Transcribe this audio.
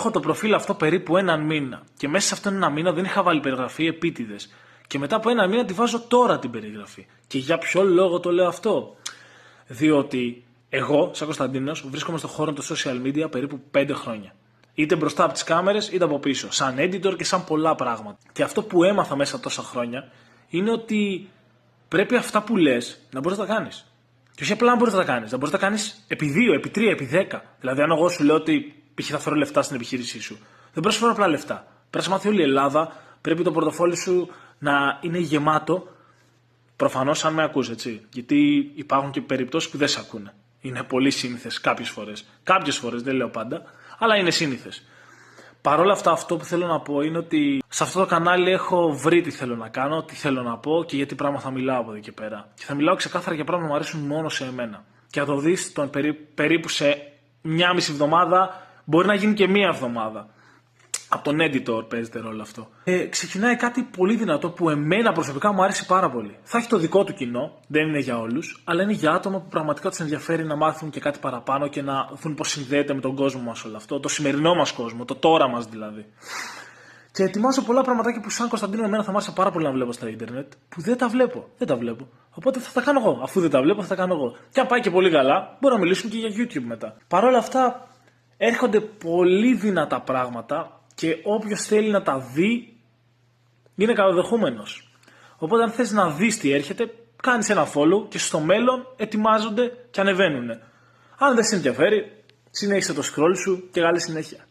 Έχω το προφίλ αυτό περίπου έναν μήνα. Και μέσα σε αυτόν ένα μήνα δεν είχα βάλει περιγραφή επίτηδες. Και μετά από ένα μήνα τη βάζω τώρα την περιγραφή. Και για ποιο λόγο το λέω αυτό? Διότι εγώ, σαν Κωνσταντίνος, βρίσκομαι στον χώρο των social media περίπου 5 χρόνια. Είτε μπροστά από τις κάμερες είτε από πίσω. Σαν editor και σαν πολλά πράγματα. Και αυτό που έμαθα μέσα τόσα χρόνια είναι ότι πρέπει αυτά που λες να μπορείς να τα κάνεις. Και όχι απλά να μπορείς να τα κάνεις. Να μπορείς να τα κάνεις επί 2, επί 3, επί 10. Δηλαδή, αν εγώ σου λέω ότι π.χ. θα φέρω λεφτά στην επιχείρησή σου, δεν προσφέρω απλά λεφτά. Πρέπει να μάθει όλη η Ελλάδα, πρέπει το πορτοφόλι σου να είναι γεμάτο. Προφανώς, αν με ακούς, έτσι. Γιατί υπάρχουν και περιπτώσεις που δεν σε ακούνε. Είναι πολύ σύνηθες κάποιες φορές. Κάποιες φορές, δεν λέω πάντα, αλλά είναι σύνηθες. Παρ' όλα αυτά, αυτό που θέλω να πω είναι ότι σε αυτό το κανάλι έχω βρει τι θέλω να κάνω, τι θέλω να πω και για τι πράγμα θα μιλάω από εδώ και πέρα. Και θα μιλάω ξεκάθαρα για πράγματα που μου αρέσουν μόνο σε εμένα. Και θα το δεις περίπου σε 1,5 εβδομάδα, μπορεί να γίνει και 1 εβδομάδα. Από τον editor παίζεται ρόλο αυτό. Ξεκινάει κάτι πολύ δυνατό που εμένα προσωπικά μου άρεσε πάρα πολύ. Θα έχει το δικό του κοινό, δεν είναι για όλους, αλλά είναι για άτομα που πραγματικά τους ενδιαφέρει να μάθουν και κάτι παραπάνω και να δουν πώς συνδέεται με τον κόσμο μας όλο αυτό, το σημερινό μας κόσμο, το τώρα μας δηλαδή. Και ετοιμάζω πολλά πραγματάκια που σαν Κωνσταντίνο εμένα θα μ' άρεσε πάρα πολύ να βλέπω στα ίντερνετ, που δεν τα βλέπω. Δεν τα βλέπω. Οπότε θα τα κάνω εγώ. Αφού δεν τα βλέπω, θα τα κάνω εγώ. Και αν πάει και πολύ καλά, μπορώ να μιλήσουμε και για YouTube μετά. Παρ' όλα αυτά, έρχονται πολύ δυνατά πράγματα. Και όποιος θέλει να τα δει είναι καλοδεχούμενος. Οπότε αν θες να δεις τι έρχεται, κάνεις ένα follow και στο μέλλον ετοιμάζονται και ανεβαίνουνε. Αν δεν σε ενδιαφέρει, συνέχισε το scroll σου και καλή συνέχεια.